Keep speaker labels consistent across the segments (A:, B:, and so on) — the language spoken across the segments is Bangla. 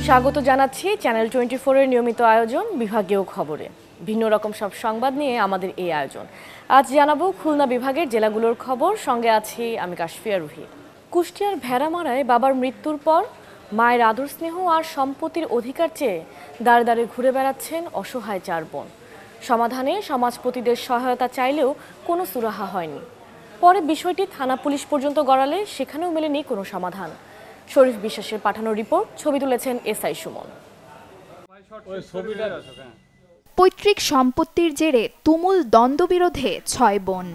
A: স্বাগত জানাচ্ছি চ্যানেল 24 এর নিয়মিত আয়োজন বিভাগীয় খবরে। ভিন্ন রকম সব সংবাদ নিয়ে আমাদের এই আয়োজন। আজ জানাবো খুলনা বিভাগের জেলাগুলোর খবর, সঙ্গে আছি আমি কাশফিয়া রুহি। কুষ্টিয়ার ভেড়ামারায় বাবার মৃত্যুর পর মায়ের আদর স্নেহ আর সম্পত্তির অধিকার চেয়ে দাঁড়ে দাঁড়ে ঘুরে বেড়াচ্ছেন অসহায় 4 বোন। সমাধানে সমাজপতিদের সহায়তা চাইলেও কোনো সুরাহা হয়নি। পরে বিষয়টি থানা পুলিশ পর্যন্ত গড়ালে সেখানেও মেলেনি কোনো সমাধান। শরীফ বিশ্বাসের পাঠানো রিপোর্ট, ছবি তুলেছেন এসআই সুমন।
B: পৈতৃক সম্পত্তির জেরে তুমুল দ্বন্দ্ববিরোধে 6 বোন।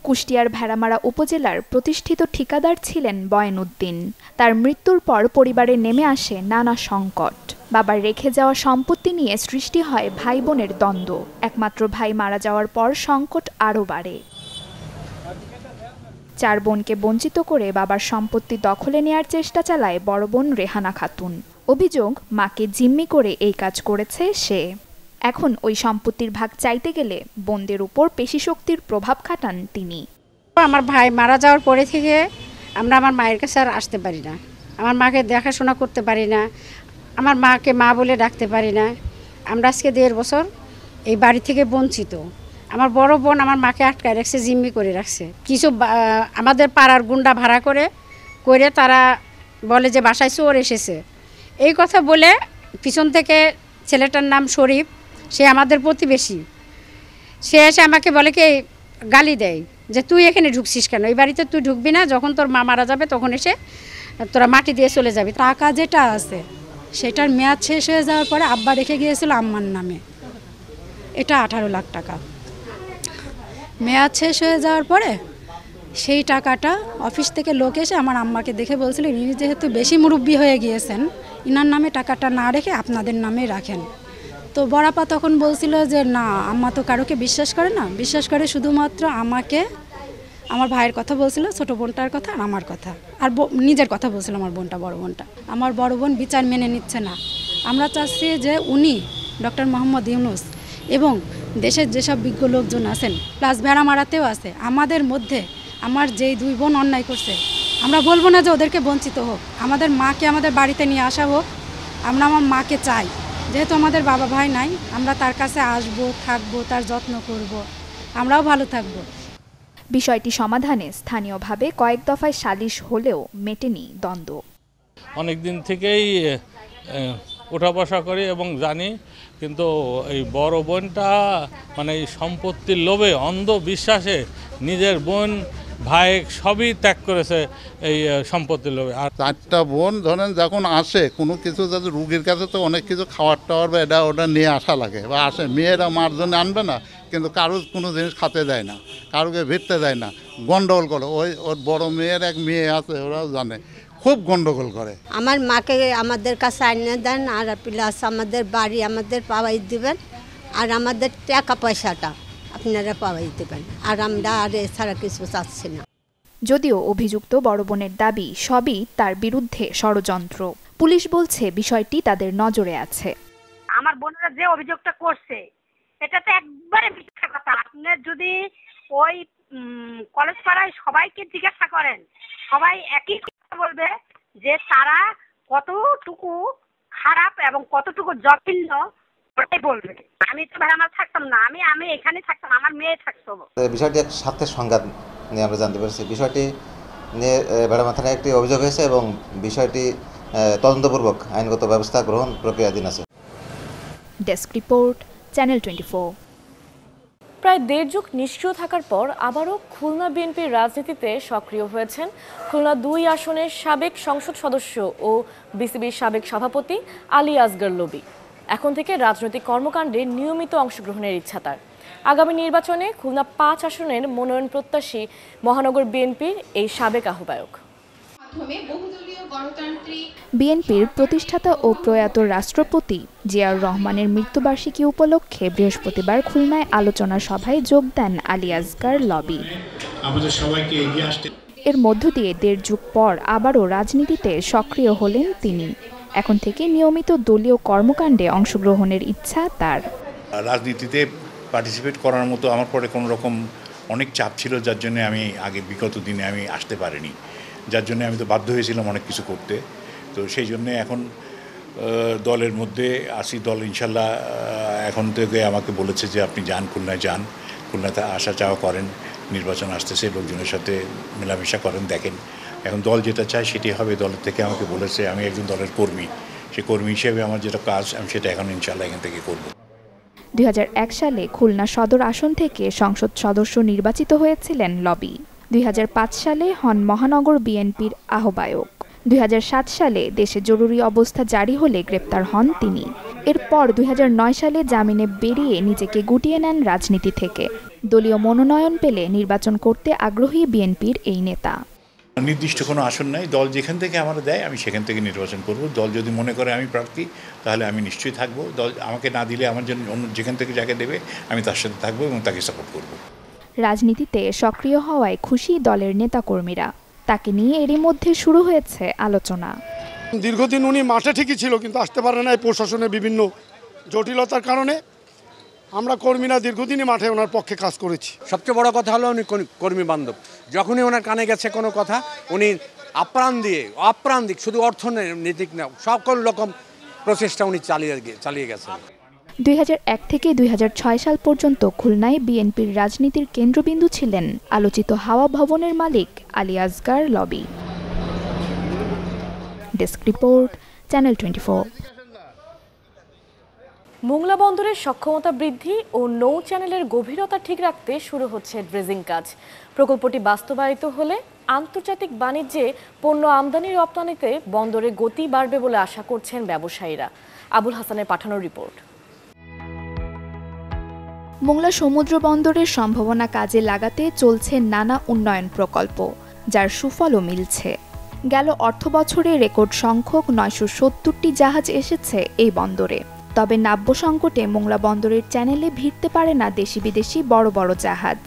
B: কুষ্টিয়ার ভেড়ামারা উপজেলার প্রতিষ্ঠিত ঠিকাদার ছিলেন বয়েন উদ্দিন। তার মৃত্যুর পর পরিবারে নেমে আসে নানা সংকট। বাবার রেখে যাওয়া সম্পত্তি নিয়ে সৃষ্টি হয় ভাই বোনের দ্বন্দ্ব। একমাত্র ভাই মারা যাওয়ার পর সংকট আরও বাড়ে। 4 বোনকে বঞ্চিত করে বাবার সম্পত্তি দখলে নেয়ার চেষ্টা চালায় বড় বোন রেহানা খাতুন। অভিযোগ, মাকে জিম্মি করে এই কাজ করেছে সে। এখন ওই সম্পত্তির ভাগ চাইতে গেলে বোনদের উপর পেশিশক্তির প্রভাব খাটান তিনি।
C: আমার ভাই মারা যাওয়ার পরে থেকে আমরা আমার মায়ের কাছে আর আসতে পারি না। আমার মাকে দেখাশোনা করতে পারি না, আমার মাকে মা বলে ডাকতে পারি না। আমরা আজকে 1.5 বছর এই বাড়ি থেকে বঞ্চিত। আমার বড় বোন আমার মাকে আটকায় রাখছে, জিম্মি করে রাখছে। কিছু আমাদের পাড়ার গুন্ডা ভাড়া করে তারা বলে যে বাসায় চোর এসেছে, এই কথা বলে পিছন থেকে ছেলেটার নাম শরীফ, সে আমাদের প্রতিবেশী, সে এসে আমাকে বলে কি গালি দেয় যে তুই এখানে ঢুকছিস কেন, এই বাড়িতে তুই ঢুকবি না, যখন তোর মা মারা যাবে তখন এসে তোরা মাটি দিয়ে চলে যাবি।
D: টাকা যেটা আছে সেটার মেয়াদ শেষ হয়ে যাওয়ার পরে আব্বা রেখে গিয়েছিল আম্মার নামে, এটা 18 লাখ টাকা। মেয়াদ শেষ হয়ে যাওয়ার পরে সেই টাকাটা অফিস থেকে লোক এসে আমার আম্মাকে দেখে বলছিল ইনি যেহেতু বেশি মুরব্বি হয়ে গিয়েছেন, ইনার নামে টাকাটা না রেখে আপনাদের নামে রাখেন। তো বড়াপা তখন বলছিল যে না, আম্মা তো কারোকে বিশ্বাস করে না, বিশ্বাস করে শুধুমাত্র আমাকে, আমার ভাইয়ের কথা বলছিল, ছোট বোনটার কথা আর আমার কথা, আর নিজের কথা বলছিল আমার বোনটা, বড় বোনটা। আমার বড় বোন বিচার মেনে নিচ্ছে না। আমরা চাচ্ছি যে উনি ডক্টর মোহাম্মদ ইউনূস এবং দেশের যেসব বিজ্ঞ লোকজন আছেন, প্লাস ভেড়ামারাতেও আছে, আমাদের মধ্যে আমার যেই 2 বোন অন্যায় করছে, আমরা বলবো না যে ওদেরকে বঞ্চিত হোক, আমাদের মাকে আমাদের বাড়িতে নিয়ে আসা হোক। আমরা আমার মাকে চাই, যেহেতু আমাদের বাবা ভাই নাই, আমরা তার কাছে আসবো, থাকবো, তার যত্ন করব, আমরাও ভালো থাকবো।
B: বিষয়টি সমাধানে স্থানীয়ভাবে কয়েক দফায় সালিশ হলেও মেটেনি দ্বন্দ্ব।
E: অনেক দিন থেকেই ওঠা বসা করি এবং জানি, কিন্তু এই বড় বোনটা মানে এই সম্পত্তির লোভে, অন্ধ বিশ্বাসে নিজের বোন ভাই সবই ত্যাগ করেছে এই সম্পত্তির লোভে।
F: আর 4টা বোন ধরেন যখন আসে কোনো কিছু, যাতে রুগীর কাছে তো অনেক কিছু খাওয়ার টাওয়ার বা এটা ওটা নিয়ে আসা লাগে বা আসে, মেয়েরা মার জন্য আনবে না, কিন্তু কারো কোনো জিনিস খাতে দেয় না, কারোকে ভিড়তে দেয় না, গন্ডগোল করে। ওর বড় মেয়ের এক মেয়ে আছে, ওরাও জানে, খুব গন্ডগোল করে।
G: আমার মাকে আমাদের কাছে আনিয়ে দেন, আর প্লাস আমাদের বাড়ি আমাদের পাওয়াই দিবেন, আর আমাদের টাকা পয়সাটা আপনারা পাওয়াই দেবেন, আর আমরা আর এছাড়া কিছু চাচ্ছি না।
B: যদিও অভিযুক্ত বড় বোনের দাবি সবই তার বিরুদ্ধে ষড়যন্ত্র। পুলিশ বলছে বিষয়টি তাদের নজরে আছে।
H: আমার বোনেরা যে অভিযোগটা করছে এটা তো একবারে মিথ্যা কথা। আপনি যদি ওই কলেজ পাড়ায় সবাইকে জিজ্ঞাসা করেন, সবাই একই কথা বলবে যে তারা কতটুকু খারাপ এবং কতটুকু জঘন্য ওটাই বলবে। আমি তো ভেড়ামারা থাকতাম না, আমি এখানে থাকতাম, আমার মেয়ে থাকতো।
I: বিষয়টি এক স্বার্থের সংঘাত নিয়ে আমরা জানতে পেরেছি। বিষয়টি নিয়ে ভেড়ামারা থানায় একটি অভিযোগ হয়েছে এবং বিষয়টি তদন্তপূর্বক আইনগত ব্যবস্থা গ্রহণ প্রক্রিয়াধীন আছে।
B: Desk report, channel 24।
A: প্রায় 1.5 যুগ নিষ্ক্রিয় থাকার পর আবারও খুলনা বিএনপির রাজনীতিতে সক্রিয় হয়েছেন খুলনা 2 আসনের সাবেক সংসদ সদস্য ও বিসিবির সাবেক সভাপতি আলী আসগর লবি। এখন থেকে রাজনৈতিক কর্মকাণ্ডে নিয়মিত অংশগ্রহণের ইচ্ছা তার। আগামী নির্বাচনে খুলনা 5 আসনের মনোনয়ন প্রত্যাশী মহানগর বিএনপির এই সাবেক আহ্বায়ক।
B: বিএনপির প্রতিষ্ঠাতা ও প্রয়াত রাষ্ট্রপতি জিয়াউর রহমানের মৃত্যুবার্ষিকী উপলক্ষে বৃহস্পতিবার খুলনায় আলোচনা সভায় যোগ দেন আলী আসগর লবি। এর মধ্য দিয়ে 1.5 যুগ পর আবারও রাজনীতিতে সক্রিয় হলেন তিনি। এখন থেকে নিয়মিত দলীয় কর্মকাণ্ডে অংশগ্রহণের ইচ্ছা তার।
J: রাজনীতিতে পার্টিসিপেট করার মতো আমার পরে কোনো রকম অনেক চাপ ছিল, যার জন্য আমি বিগত দিনে আসতে পারিনি, যার জন্য আমি তো বাধ্য হয়েছিলাম অনেক কিছু করতে। তো সেই জন্যে এখন দলের মধ্যে আসি। দল ইনশাল্লাহ এখন থেকে আমাকে বলেছে যে আপনি যান, খুলনায় যান, খুলনাতে আসা যাওয়া করেন, নির্বাচন আসতেছে, লোকজনের সাথে মেলামেশা করেন, দেখেন। এখন দল যেটা চায় সেটি হবে। দলের থেকে আমাকে বলেছে, আমি একজন দলের কর্মী, সেই কর্মী হিসেবে আমার যেটা কাজ আমি সেটা এখন ইনশাল্লাহ এখান থেকে করব।
B: 2001 সালে খুলনা সদর আসন থেকে সংসদ সদস্য নির্বাচিত হয়েছিলেন লবি। 2005 সালে হন মহানগর বিএনপির আহ্বায়ক। 2007 সালে দেশে জরুরি অবস্থা জারি হলে গ্রেপ্তার হন তিনি। এরপর 2009 সালে জামিনে বেরিয়ে নিজেকে গুটিয়ে নেন রাজনীতি থেকে। দলীয় মনোনয়ন পেলে নির্বাচন করতে আগ্রহী বিএনপির এই নেতা।
J: নির্দিষ্ট কোনো আসন নাই, দল যেখান থেকে আমার দেয় আমি সেখান থেকে নির্বাচন করব। দল যদি মনে করে আমি প্রার্থী তাহলে আমি নিশ্চয়ই থাকব। দল আমাকে না দিলে আমার জন্য অন্য যেখান থেকে যাকে দেবে আমি তার সাথে থাকবো এবং তাকে সাপোর্ট করব।
B: রাজনীতিতে সক্রিয় হওয়ায় খুশি দলের নেতাকর্মীরা। তাকে নিয়ে এরই মধ্যে শুরু হয়েছে আলোচনা।
K: দীর্ঘদিন উনি মাঠে ঠিকই ছিল, কিন্তু আসতে পারে না এই প্রশাসনের বিভিন্ন জটিলতার কারণে। আমরা কর্মীরা দীর্ঘদিনই মাঠে ওনার পক্ষে কাজ করেছি।
L: সবচেয়ে বড় কথা হলো উনি কর্মী বান্ধব। যখনই ওনার কানে গেছে কোনো কথা উনি আপ্রান্তিক শুধু অর্থনৈতিক না, সকল রকম প্রচেষ্টা উনি চালিয়ে গেছেন।
B: 2001 থেকে 2006 সাল পর্যন্ত খুলনায় বিএনপির রাজনীতির কেন্দ্রবিন্দু ছিলেন আলোচিত হাওয়া ভবনের মালিক Ali Asgar Lobi. Desk report, channel 24।
A: Mongla বন্দরের সক্ষমতা বৃদ্ধি ও নৌ চ্যানেলের গভীরতা ঠিক রাখতে শুরু হচ্ছে ড্রেজিং কাজ। প্রকল্পটি বাস্তবায়িত হলে আন্তর্জাতিক বাণিজ্যে পণ্য আমদানি রপ্তানিতে বন্দরে গতি বাড়বে বলে আশা করছেন ব্যবসায়ীরা। আবুল হাসানের পাঠানো রিপোর্ট।
B: মোংলা সমুদ্র বন্দরের সম্ভাবনা কাজে লাগাতে চলছে নানা উন্নয়ন প্রকল্প, যার সুফলও মিলছে। গেল অর্থবছরে রেকর্ড সংখ্যক 970টি জাহাজ এসেছে এই বন্দরে। তবে নাব্য সংকটে মোংলা বন্দরের চ্যানেলে ভিড়তে পারে না দেশি বিদেশি বড় বড় জাহাজ।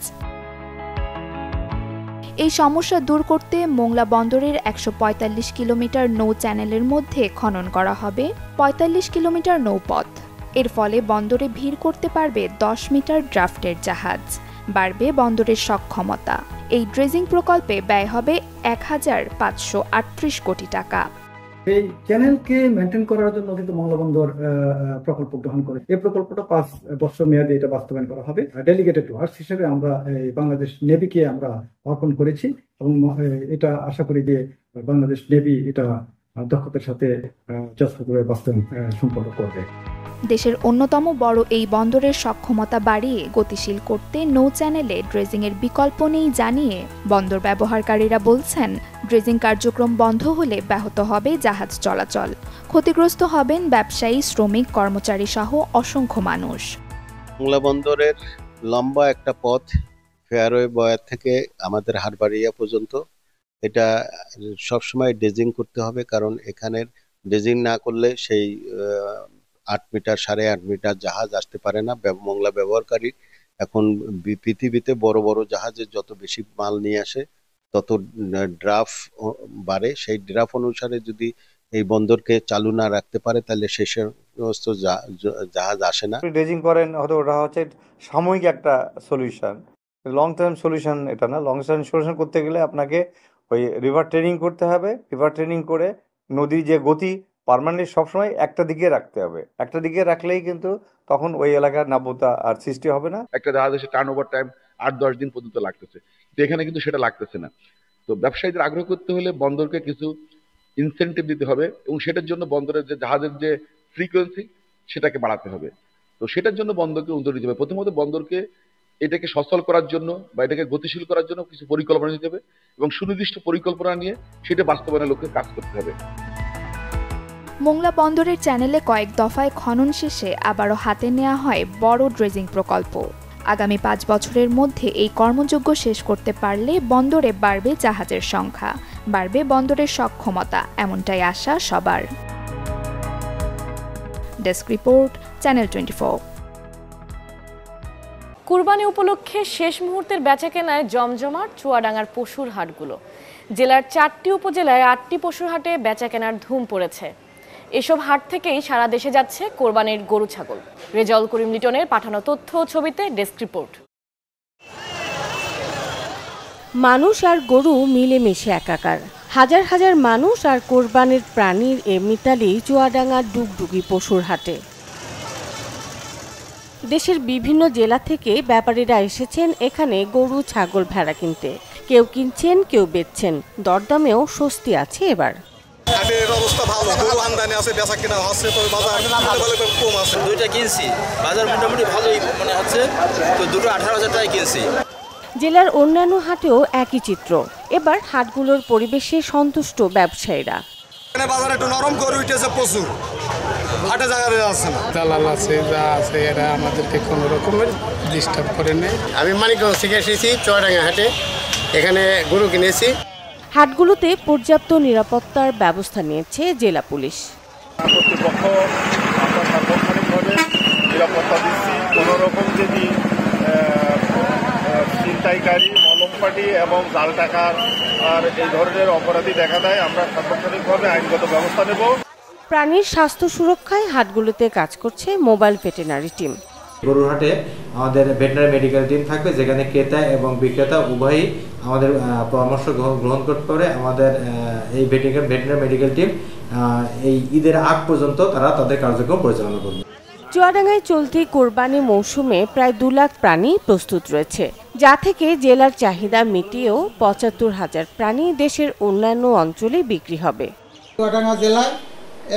B: এই সমস্যা দূর করতে মোংলা বন্দরের 145 কিলোমিটার নৌ চ্যানেলের মধ্যে খনন করা হবে 45 কিলোমিটার নৌপথ। এর ফলে বন্দরে ভিড় করতে পারবে 10 মিটার ড্রাফটের জাহাজ, বাড়বে বন্দরের সক্ষমতা। এই ড্রেজিং প্রকল্পে ব্যয় হবে 1538 কোটি টাকা।
M: এই চ্যানেলকে মেনটেন করার জন্য কিন্তু মোংলা বন্দর প্রকল্প গ্রহণ করে। এই প্রকল্পটা 5 বছর মেয়াদে এটা বাস্তবায়ন করা হবে। ডেলিগেটেড ওয়ার্কস হিসেবে আমরা বাংলাদেশ নেভিকে আমরা অর্পণ করেছি এবং এটা আশা করি যে বাংলাদেশ নেভি এটা দক্ষতার সাথে যথাযথভাবে বাস্তবায়ন সম্পন্ন করবে।
B: দেশের অন্যতম বড় এই বন্দরের সক্ষমতা বাড়িয়ে গতিশীল করতে নৌ চ্যানেলে ড্রেজিংয়ের বিকল্প নেই জানিয়ে বন্দর ব্যবহারকারীরা বলছেন, ড্রেজিং কার্যক্রম বন্ধ হলে ব্যাহত হবে জাহাজ চলাচল। ক্ষতিগ্রস্ত হবেন ব্যবসায়ী, শ্রমিক, কর্মচারী সহ অসংখ্য মানুষ।
N: মোংলা বন্দরের লম্বা একটা পথ ফেয়ারওয়ে বয়ার থেকে আমাদের হারবাড়িয়া পর্যন্ত, এটা সবসময় ড্রেজিং করতে হবে, কারণ এখানের ড্রেজিং না করলে সেই 8 মিটার 8.5 মিটার জাহাজ আসতে পারে না। মোংলা ব্যবহারকারী এখন পৃথিবীতে বড় বড় জাহাজে যত বেশি মাল নিয়ে আসে তত ড্রাফট বাড়ে। সেই ড্রাফট অনুসারে যদি এই বন্দরকে চালু না রাখতে পারে তাহলে সেই সমস্ত জাহাজ আসে না।
O: ড্রেজিং করেন হয়তো ওটা হচ্ছে সাময়িক একটা সলিউশন, লং টার্ম সলিউশন এটা না। লং টার্ম সলিউশন করতে গেলে আপনাকে ওই রিভার ট্রেনিং করতে হবে। রিভার ট্রেনিং করে নদীর যে গতি পার্মানেন্ট সবসময় একটা দিকে রাখতে হবে। একটা দিকে রাখলেই কিন্তু তখন ওই এলাকার নাব্যতা আর সৃষ্টি হবে না।
P: একটা জাহাজ এসে টার্ন ওভার টাইম 8-10 দিন পর্যন্ত লাগতেছে, তো এখানে কিন্তু সেটা লাগতেছে না। তো ব্যবসায়ীদের আগ্রহ করতে হলে বন্দরকে কিছু ইনসেন্টিভ দিতে হবে এবং সেটার জন্য বন্দরের যে জাহাজের যে ফ্রিকোয়েন্সি সেটাকে বাড়াতে হবে। তো সেটার জন্য বন্দরকে উদ্যোগ নিতে হবে। প্রথমত বন্দরকে এটাকে সচল করার জন্য বা এটাকে গতিশীল করার জন্য কিছু পরিকল্পনা নিতে হবে এবং সুনির্দিষ্ট পরিকল্পনা নিয়ে সেটা বাস্তবায়নের লক্ষ্যে কাজ করতে হবে।
B: মোংলা বন্দরের চ্যানেলে কয়েক দফায় খনন শেষে আবারও হাতে নেওয়া হয় বড় ড্রেজিং প্রকল্প। আগামী 5 বছরের মধ্যে এই কর্মযজ্ঞ শেষ করতে পারলে বন্দরে বাড়বে জাহাজের সংখ্যা, বাড়বে বন্দরের সক্ষমতা, এমনটাই আশা সবার। Desk report, channel 24।
A: কুরবানি উপলক্ষে শেষ মুহূর্তের বেচাকেনায় জমজমাট চুয়াডাঙ্গার পশুর হাটগুলো। জেলার 4টি উপজেলায় 8টি পশুর হাটে বেচাকেনার ধুম পড়েছে। এসব হাট থেকেই সারা দেশে যাচ্ছে কোরবানির গরু ছাগল। রেজাউল করিম লিটনের পাঠানো তথ্য ও ছবিতে ডেস্ক রিপোর্ট।
Q: মানুষ আর গরু মিলেমিশে একাকার। হাজার হাজার মানুষ আর কোরবানির প্রাণীর এ মিতালি চুয়াডাঙ্গার ডুগডুগি পশুর হাটে। দেশের বিভিন্ন জেলা থেকে ব্যাপারীরা এসেছেন এখানে গরু, ছাগল, ভেড়া কিনতে। কেউ কিনছেন, কেউ বেচছেন। দরদামেও স্বস্তি আছে এবার।
R: হাটের অবস্থা ভালো, গরু আমদানি আছে, বেচা কিনা হচ্ছে, তবে বাজার কম আছে।
S: দুইটা কিনছি, বাজার মোটামুটি ভালোই মনে হচ্ছে, তো দুটো 18,000 টাকায় কিনছি।
Q: জেলার অন্যান্য হাটেও একই চিত্র। এবার হাটগুলোর পরিবেশে সন্তুষ্ট ব্যবসায়ীরা।
R: বাজারে একটু নরম করে উঠেছে প্রচুর, হাটে জায়গা আছে না,
T: দালাল আছে, যা আছে এরা আমাদেরকে কোনো রকমের ডিস্টার্ব করে নেই।
U: আমি মানিকগঞ্জ থেকে এসেছি চুয়াডাঙ্গা হাটে, এখানে গরু কিনেছি।
Q: হাটগুলোতে পর্যাপ্ত নিরাপত্তার ব্যবস্থা নিয়েছে জেলা পুলিশ।
V: কর্তৃপক্ষ আমরা সার্বক্ষণিকভাবে নিরাপত্তা দিচ্ছি। কোনো রকম যদি ছিনতাইকারী, মলমপাটি এবং জাল টাকার আর এই ধরনের অপরাধী দেখা দেয়, আমরা সার্বক্ষণিকভাবে আইনগত ব্যবস্থা নেব।
Q: প্রাণীর স্বাস্থ্য সুরক্ষায় হাটগুলোতে কাজ করছে মোবাইল ভেটেরিনারি টিম।
W: গরুর হাটে আমাদের ভেটেরিনারি মেডিকেল টিম থাকবে, যেখানে ক্রেতা এবং বিক্রেতা উভয়ই আমাদের পরামর্শ গ্রহণ করতে পারে। আমাদের এই ভেটেরিনারি মেডিকেল টিম এই ঈদের আগ পর্যন্ত তারা তাদের কার্যক্রম পরিচালনা করবে।
Q: চুয়াডাঙ্গায় চলতি কোরবানি মৌসুমে প্রায় 2 লাখ প্রাণী প্রস্তুত রয়েছে, যা থেকে জেলার চাহিদা মিটিয়েও 75,000 প্রাণী দেশের অন্যান্য অঞ্চলে বিক্রি হবে।
X: চুয়াডাঙ্গা জেলায়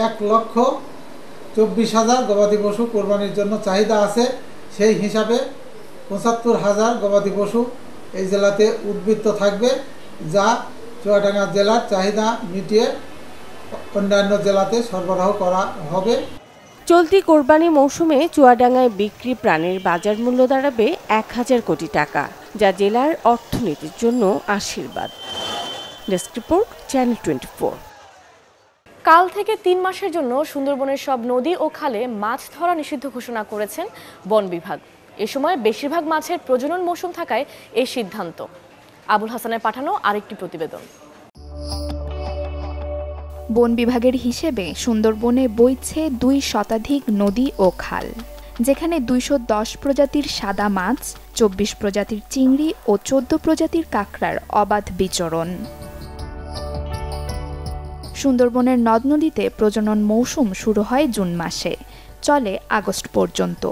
X: 1,24,000 গবাদি পশু কোরবানির জন্য চাহিদা আছে। সেই হিসাবে 75,000 গবাদি পশু এই জেলাতে উদ্বৃত্ত থাকবে, যা চুয়াডাঙ্গা জেলার চাহিদা মিটিয়ে অন্যান্য জেলাতে সরবরাহ করা হবে।
Q: চলতি কোরবানি মৌসুমে চুয়াডাঙ্গায় বিক্রি প্রাণীর বাজার মূল্য দাঁড়াবে 1,000 কোটি টাকা, যা জেলার অর্থনীতির জন্য আশীর্বাদ। Desk report, channel 24।
A: কাল থেকে 3 মাসের জন্য সুন্দরবনের সব নদী ও খালে মাছ ধরা নিষিদ্ধ ঘোষণা করেছেন বন বিভাগ। এ সময় বেশিরভাগ মাছের প্রজনন মৌসুম থাকায় এই সিদ্ধান্ত। আবুল হাসানের পাঠানো আরেকটি প্রতিবেদন।
B: বন বিভাগের হিসেবে সুন্দরবনে বইছে 2 শতাধিক নদী ও খাল, যেখানে 210 প্রজাতির সাদা মাছ, 24 প্রজাতির চিংড়ি ও 14 প্রজাতির কাঁকড়ার অবাধ বিচরণ। সুন্দরবনের নদ নদীতে প্রজনন মৌসুম শুরু হয় জুন মাসে, চলে আগস্ট পর্যন্ত।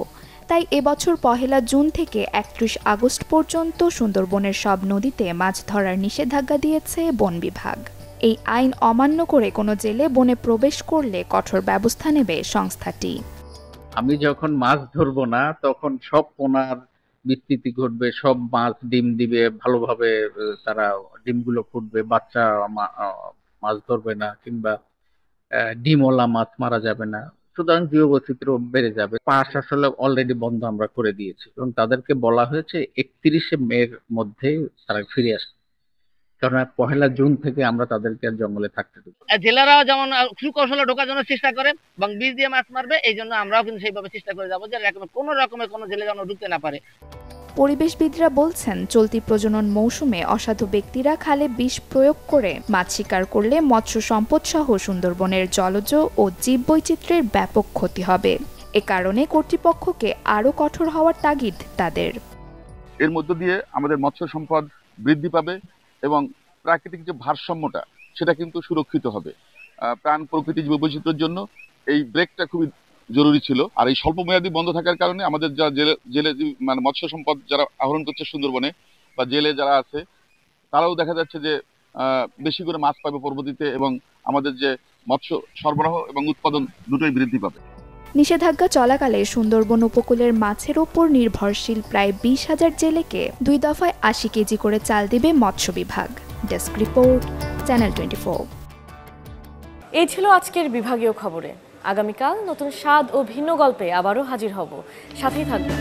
B: তাই এবছর 1 জুন থেকে 31 আগস্ট পর্যন্ত সুন্দরবনের সব নদীতে মাছ ধরার নিষেধাজ্ঞা দিয়েছে বন বিভাগ। এই আইন অমান্য করে কোনো জেলে বনে প্রবেশ করলে কঠোর ব্যবস্থা নেবে সংস্থাটি।
Y: আমি যখন মাছ ধরবো না তখন সব পোনার বিস্তৃতি ঘটবে, সব মাছ ডিম দিবে, ভালোভাবে তারা ডিমগুলো ফুটবে, বাচ্চা মাছ ধরবে না, কিংবা ডিমওয়ালা মাছ মারা যাবে না, সুতরাং জীববৈচিত্র্য বেড়ে যাবে। পাশ আসলে অলরেডি বন্ধ আমরা করে দিয়েছি এবং তাদেরকে বলা হয়েছে 31শে মের মধ্যে তারা ফিরে আসবে, কারণ 1 জুন থেকে আমরা তাদেরকে জঙ্গলে থাকতে দেব।
Z: জেলারাও যেমন সুকৌশলে ঢোকার জন্য চেষ্টা করে এবং বীজ দিয়ে মাছ মারবে, এই জন্য আমরাও কিন্তু সেইভাবে চেষ্টা করে যাবো যে কোনো রকমের কোনো জেলে যেন ঢুকতে না পারে।
B: পরিবেশবিদরা বলছেন, চলতি প্রজনন মৌসুমে অসাধু ব্যক্তিরা খালে বিষ প্রয়োগ করে মাছ শিকার করলে মৎস্য সম্পদ সহ সুন্দরবনের জলজ ও জীববৈচিত্র্যের ব্যাপক ক্ষতি হবে। এ কারণে কর্তৃপক্ষকে আরও কঠোর হওয়ার তাগিদ তাদের।
P: এর মধ্য দিয়ে আমাদের মৎস্য সম্পদ বৃদ্ধি পাবে এবং প্রাকৃতিক যে ভারসাম্যটা সেটা কিন্তু সুরক্ষিত হবে। প্রাণ প্রকৃতি জীববৈচিত্র্যের জন্য এই ব্রেকটা খুবই জরুরি ছিল। আর এই স্বল্প মেয়াদী বন্ধ থাকার কারণে আমাদের যা জেলে মানে মৎস্য সম্পদ যারা আহরণ করছে সুন্দরবনে বা জেলে যারা আছে, তারাও দেখা যাচ্ছে যে বেশি করে মাছ পাবে পরবর্তীতে এবং আমাদের যে মৎস্য সরবরাহ এবং উৎপাদন দুটোই বৃদ্ধি পাবে।
B: নিষেধাজ্ঞা চলাকালে সুন্দরবন উপকূলের মাছের ওপর নির্ভরশীল প্রায় 20,000 জেলেকে 2 দফায় 80 কেজি করে চাল দিবে মৎস্য বিভাগ। Desk report, channel 24।
A: এই ছিল আজকের বিভাগীয় খবরে। আগামীকাল নতুন স্বাদ ও ভিন্ন গল্পে আবারও হাজির হব, সাথেই থাকবেন।